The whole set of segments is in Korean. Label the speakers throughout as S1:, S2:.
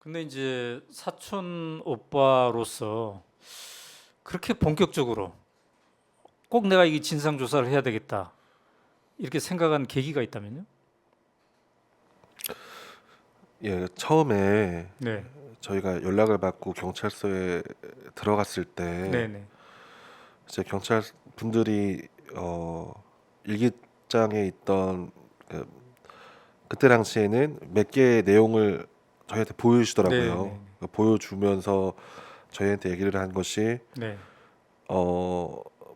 S1: 근데 이제 사촌 오빠로서 그렇게 본격적으로 꼭 내가 이 진상 조사를 해야 되겠다 이렇게 생각한 계기가 있다면요?
S2: 예, 처음에
S1: 네,
S2: 저희가 연락을 받고 경찰서에 들어갔을
S1: 네,
S2: 때
S1: 네,
S2: 이제 경찰 분들이 일기장에 있던 그, 그때 당시에는 몇 개의 내용을 저희한테
S1: 네,
S2: 보여주시더라고요.
S1: 네,
S2: 보여주면서 저희한테 얘기를 한 것이
S1: 네,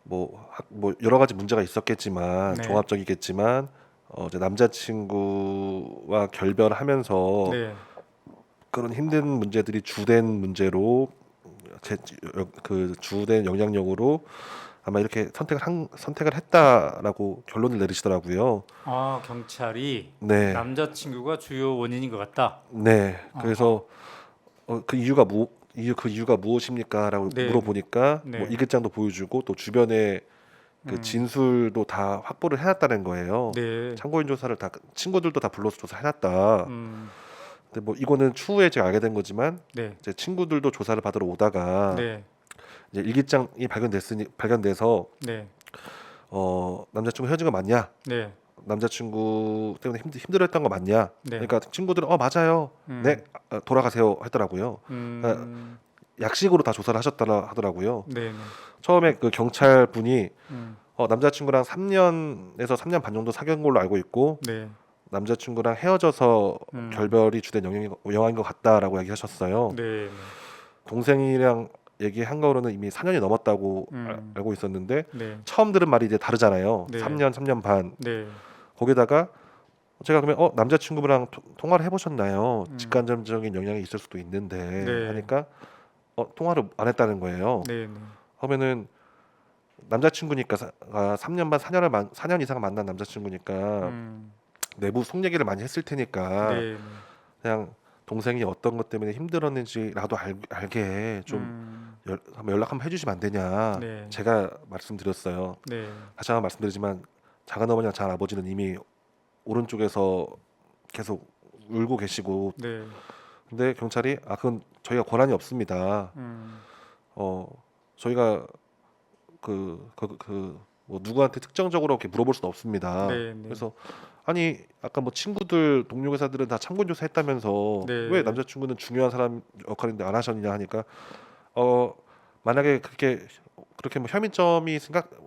S2: 뭐 여러 가지 문제가 있었겠지만
S1: 네,
S2: 종합적이겠지만 이제 남자친구와 결별하면서
S1: 네,
S2: 그런 힘든 문제들이 주된 문제로 그 주된 영향력으로 아마 이렇게 선택을 했다라고 결론을 내리시더라고요.
S1: 아, 경찰이
S2: 네,
S1: 남자친구가 주요 원인인 것 같다.
S2: 네.
S1: 아하,
S2: 그래서 그 이유가 무엇입니까라고
S1: 네, 네,
S2: 물어보니까 뭐
S1: 네,
S2: 일기장도 보여주고 또 주변에 그
S1: 음,
S2: 진술도 다 확보를 해놨다는 거예요.
S1: 네,
S2: 참고인 조사를 다 친구들도 다 불러서 조사해놨다.
S1: 음,
S2: 근데 뭐 이거는 추후에 제가 알게 된 거지만
S1: 네,
S2: 제 친구들도 조사를 받으러 오다가
S1: 네,
S2: 이제 일기장이 발견돼서
S1: 네,
S2: 남자친구 헤어진 거 맞냐?
S1: 네,
S2: 남자친구 때문에 힘들었던 거 맞냐?
S1: 네,
S2: 그러니까 친구들은 맞아요. 네,
S1: 음,
S2: 돌아가세요 하더라고요. 그러니까
S1: 음,
S2: 약식으로 다 조사를 하셨다 하더라고요.
S1: 네, 네,
S2: 처음에 그 경찰 분이
S1: 음,
S2: 남자친구랑 3년에서 3년 반 정도 사귄 걸로 알고 있고
S1: 네,
S2: 남자친구랑 헤어져서
S1: 음,
S2: 결별이 주된 영향인 것 같다라고 얘기하셨어요.
S1: 네, 네,
S2: 동생이랑 얘기한 거로는 이미 4년이 넘었다고
S1: 음,
S2: 알고 있었는데
S1: 네,
S2: 처음 들은 말이 이제 다르잖아요.
S1: 네,
S2: 3년, 3년 반.
S1: 네,
S2: 거기다가 제가 그러면 남자친구랑 통화를 해보셨나요?
S1: 음,
S2: 직간접적인 영향이 있을 수도 있는데
S1: 네,
S2: 하니까 통화를 안 했다는 거예요.
S1: 네, 네,
S2: 그러면은 남자친구니까 3년 반, 4년 이상 만난 남자친구니까
S1: 음,
S2: 내부 속 얘기를 많이 했을 테니까
S1: 네, 네,
S2: 그냥 동생이 어떤 것 때문에 힘들었는지라도 알게 좀
S1: 음,
S2: 한번 연락 한번 해주시면 안 되냐.
S1: 네,
S2: 제가 말씀드렸어요.
S1: 네,
S2: 다시 한번 말씀드리지만 작은 어머니랑 작은 아버지는 이미 오른쪽에서 계속 울고 계시고
S1: 네,
S2: 근데 경찰이 그건 저희가 권한이 없습니다.
S1: 음,
S2: 어 저희가 뭐 누구한테 특정적으로 이렇게 물어볼 수는 없습니다.
S1: 네, 네,
S2: 그래서 아니 아까 뭐 친구들 동료 회사들은 다 참고인조사 했다면서 왜
S1: 네,
S2: 남자친구는 중요한 사람 역할인데 안 하셨느냐 하니까 어 만약에 그렇게 뭐 혐의점이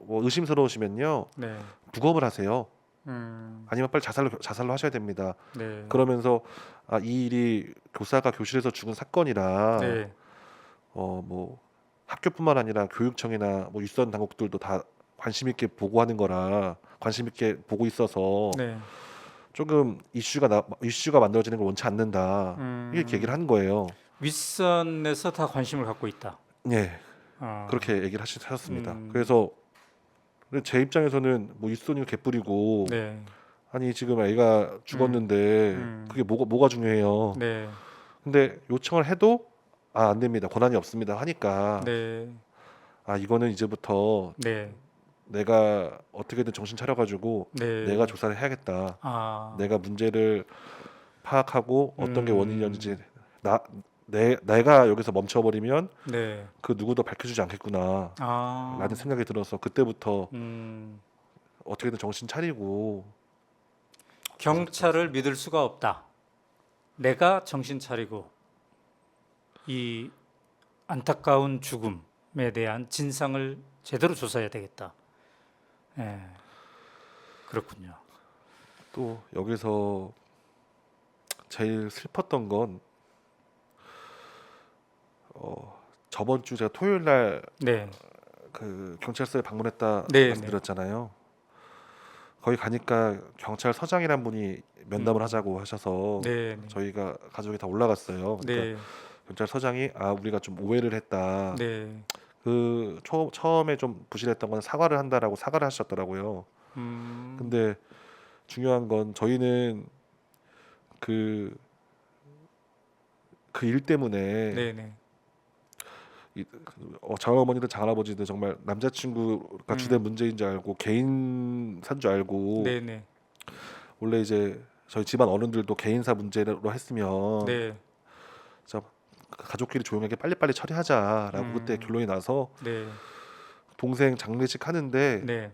S2: 뭐 의심스러우시면요
S1: 네,
S2: 부검을 하세요.
S1: 음,
S2: 아니면 빨리 자살로 하셔야 됩니다.
S1: 네,
S2: 그러면서 이 일이 교사가 교실에서 죽은 사건이라
S1: 네,
S2: 뭐 학교뿐만 아니라 교육청이나 뭐 윗선 당국들도 다 관심 있게 보고하는 거라 관심 있게 보고 있어서
S1: 네,
S2: 조금 이슈가 만들어지는 걸 원치 않는다. 이렇게 얘기를
S1: 음,
S2: 하는 거예요.
S1: 윗선에서 다 관심을 갖고 있다.
S2: 예,
S1: 아,
S2: 그렇게 얘기를 하셨습니다.
S1: 음,
S2: 그래서 제 입장에서는 뭐 윗선이 개뿔이고
S1: 네,
S2: 아니 지금 애가
S1: 음,
S2: 죽었는데
S1: 음,
S2: 그게 뭐가 중요해요.
S1: 네,
S2: 근데 요청을 해도 안 됩니다. 권한이 없습니다. 하니까
S1: 네,
S2: 이거는 이제부터
S1: 네,
S2: 내가 어떻게든 정신 차려가지고 내가
S1: 네,
S2: 조사를 해야겠다.
S1: 아,
S2: 내가 문제를 파악하고 어떤 게 원인이었는지
S1: 음,
S2: 나 내가 여기서 멈춰버리면
S1: 네,
S2: 그 누구도 밝혀주지 않겠구나 라는
S1: 아,
S2: 생각이 들어서 그때부터
S1: 음,
S2: 어떻게든 정신 차리고 조사를 했던 것
S1: 경찰을
S2: 같습니다.
S1: 믿을 수가 없다. 내가 정신 차리고 이 안타까운 죽음에 대한 진상을 제대로 조사해야 되겠다. 예, 그렇군요.
S2: 또 여기서 제일 슬펐던 건 저번 주 제가 토요일 날
S1: 네,
S2: 그 경찰서에 방문했다
S1: 네, 네,
S2: 말씀드렸잖아요. 거기 가니까 경찰서장이란 분이 면담을
S1: 음,
S2: 하자고 하셔서
S1: 네, 네,
S2: 저희가 가족이 다 올라갔어요. 그러니까
S1: 네,
S2: 경찰서장이 우리가 좀 오해를 했다.
S1: 네,
S2: 처음에 좀 부실했던 건 사과를 한다라고 사과를 하셨더라고요.
S1: 음,
S2: 근데 중요한 건 저희는 그 그 일 때문에
S1: 네, 네,
S2: 장어머니든 장할아버지든 정말 남자친구가 주된
S1: 음,
S2: 문제인 줄 알고 개인 산 줄 알고
S1: 네, 네,
S2: 원래 이제 저희 집안 어른들도 개인사 문제로 했으면
S1: 네,
S2: 자, 가족끼리 조용하게 빨리빨리 처리하자라고 그때
S1: 음.
S2: 결론이 나서
S1: 네.
S2: 동생 장례식 하는데
S1: 네.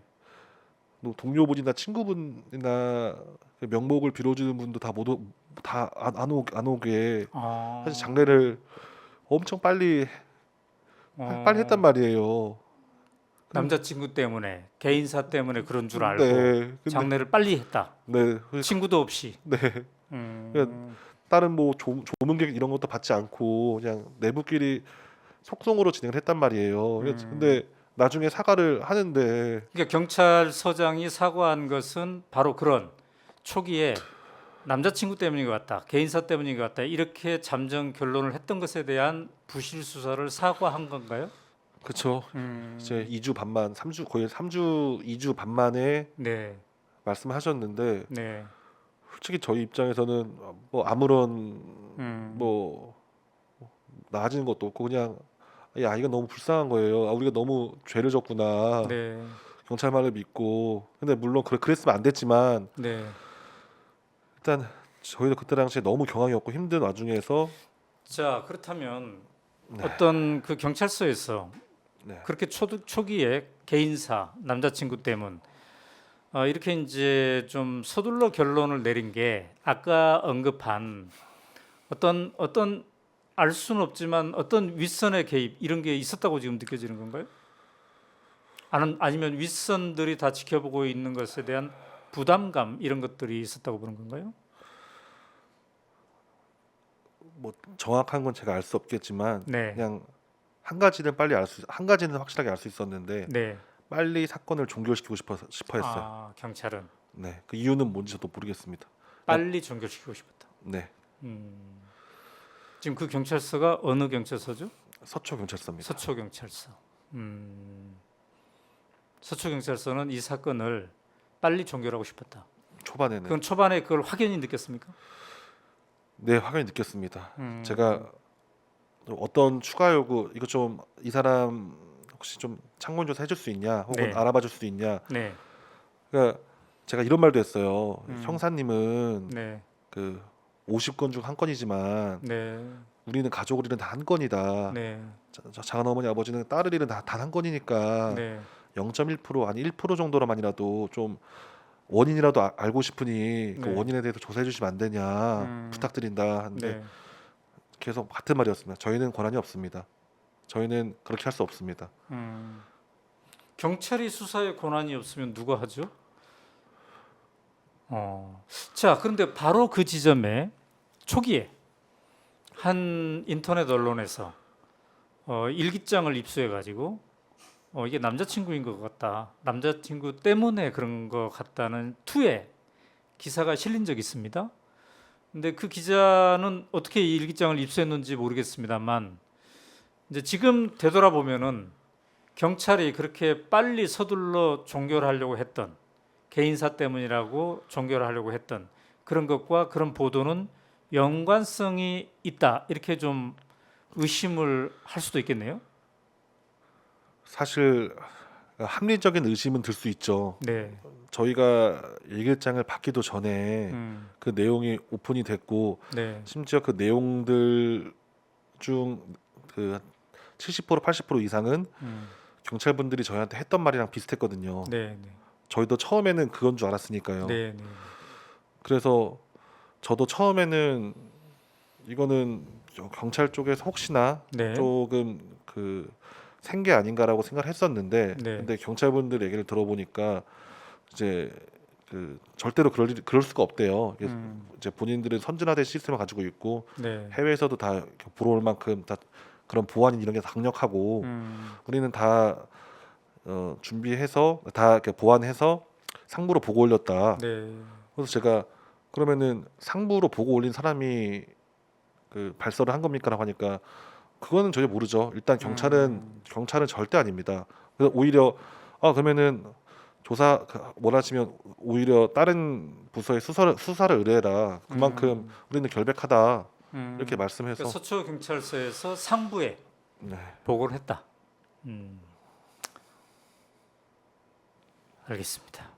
S2: 뭐 동료분이나 친구분이나 그 명목을 빌어주는 분도 다안 오게 사실
S1: 어.
S2: 장례를 엄청 빨리 했단
S1: 어.
S2: 말이에요.
S1: 남자친구 때문에 개인사 때문에 그런 줄 알고
S2: 근데
S1: 장례를 빨리 했다.
S2: 네,
S1: 친구도 없이.
S2: 네, 그냥
S1: 음.
S2: 다른 뭐 조문객 이런 것도 받지 않고 그냥 내부끼리 속성으로 진행을 했단 말이에요.
S1: 음.
S2: 근데 나중에 사과를 하는데
S1: 그러니까 경찰서장이 사과한 것은 바로 그런 초기에 남자친구 때문인 것 같다, 개인사 때문인 것 같다 이렇게 잠정 결론을 했던 것에 대한 부실 수사를 사과한 건가요?
S2: 그쵸. 이제
S1: 음.
S2: 2주 반만, 3주 거의 3주, 2주 반 만에
S1: 네.
S2: 말씀하셨는데
S1: 네.
S2: 솔직히 저희 입장에서는 뭐 아무런
S1: 음.
S2: 뭐 나아지는 것도 없고 그냥 야 이거 너무 불쌍한 거예요. 아, 우리가 너무 죄를 졌구나.
S1: 네.
S2: 경찰 말을 믿고. 근데 물론 그랬으면 안 됐지만
S1: 네.
S2: 일단 저희도 그때 당시에 너무 경황이 없고 힘든 와중에서
S1: 자, 그렇다면
S2: 네,
S1: 어떤 그 경찰서에서
S2: 네.
S1: 그렇게 초기에 개인사, 남자친구 때문 이렇게 이제 좀 서둘러 결론을 내린 게 아까 언급한 어떤 알 수는 없지만 어떤 윗선의 개입 이런 게 있었다고 지금 느껴지는 건가요? 아니면 윗선들이 다 지켜보고 있는 것에 대한 부담감 이런 것들이 있었다고 보는 건가요?
S2: 뭐 정확한 건 제가 알 수 없겠지만
S1: 네,
S2: 그냥 한 가지는 확실하게 알 수 있었는데
S1: 네.
S2: 빨리 사건을 종결시키고 싶어 했어요.
S1: 아, 경찰은
S2: 네, 그 이유는 뭔지 저도 모르겠습니다. 그냥
S1: 빨리 종결시키고 싶었다.
S2: 네,
S1: 음, 지금 그 경찰서가 어느 경찰서죠?
S2: 서초 경찰서입니다.
S1: 서초 경찰서. 음, 서초 경찰서는 이 사건을 빨리 종결하고 싶었다.
S2: 초반에는
S1: 그건 초반에 그걸 확연히 느꼈습니까?
S2: 네, 확연히 느꼈습니다. 제가
S1: 음,
S2: 어떤 추가 요구 이거 좀 이 사람 혹시 좀 창문 조사 해줄 수 있냐 혹은
S1: 네,
S2: 알아봐 줄 수 있냐.
S1: 네,
S2: 그러니까 제가 이런 말도 했어요.
S1: 음,
S2: 형사님은
S1: 네,
S2: 그 50건 중 한 건이지만
S1: 네,
S2: 우리는 가족을 잃은 다 한 건이다.
S1: 네,
S2: 장한 어머니 아버지는 딸을 잃은 단 한 건이니까
S1: 네,
S2: 0.1% 아니 1% 정도로만이라도 좀 원인이라도 알고 싶으니 그
S1: 네,
S2: 원인에 대해서 조사해 주시면 안 되냐
S1: 음,
S2: 부탁드린다 하는데
S1: 네.
S2: 계속 같은 말이었습니다. 저희는 권한이 없습니다. 저희는 그렇게 할 수 없습니다.
S1: 음. 경찰이 수사에 권한이 없으면 누가 하죠? 자, 그런데 바로 그 지점에 초기에 한 인터넷 언론에서 일기장을 입수해 가지고 이게 남자친구인 것 같다. 남자친구 때문에 그런 것 같다는 투에 기사가 실린 적이 있습니다. 근데 그 기자는 어떻게 이 일기장을 입수했는지 모르겠습니다만 이제 지금 되돌아보면은 경찰이 그렇게 빨리 서둘러 종결하려고 했던 개인사 때문이라고 종결하려고 했던 그런 것과 그런 보도는 연관성이 있다 이렇게 좀 의심을 할 수도 있겠네요.
S2: 사실 합리적인 의심은 들 수 있죠.
S1: 네,
S2: 저희가 일기장을 받기도 전에 그 내용이 오픈이 됐고
S1: 네,
S2: 심지어 그 내용들 중 그 70% 80% 이상은
S1: 음,
S2: 경찰분들이 저희한테 했던 말이랑 비슷했거든요.
S1: 네, 네,
S2: 저희도 처음에는 그건 줄 알았으니까요.
S1: 네, 네,
S2: 그래서 저도 처음에는 이거는 경찰 쪽에서 혹시나
S1: 네,
S2: 조금 그 생계 아닌가라고 생각을 했었는데
S1: 네,
S2: 근데 경찰분들 얘기를 들어보니까 이제 그 절대로 그럴 수가 없대요. 이제 본인들은 선진화된 시스템을 가지고 있고
S1: 네,
S2: 해외에서도 다 부러울 만큼 다 그런 보안 이런 게 다 강력하고
S1: 음,
S2: 우리는 다 준비해서 다 이렇게 보완해서 상부로 보고 올렸다.
S1: 네,
S2: 그래서 제가 그러면은 상부로 보고 올린 사람이 그 발설을 한 겁니까라고 하니까 그거는 전혀 모르죠. 일단 경찰은 절대 아닙니다. 그래서 오히려 그러면은 원하시면 오히려 다른 부서에 수사를 의뢰해라. 그만큼
S1: 음,
S2: 우리는 결백하다. 이렇게
S1: 그러니까
S2: 말씀해서
S1: 서초 경찰서에서 상부에
S2: 네.
S1: 보고를 했다. 알겠습니다.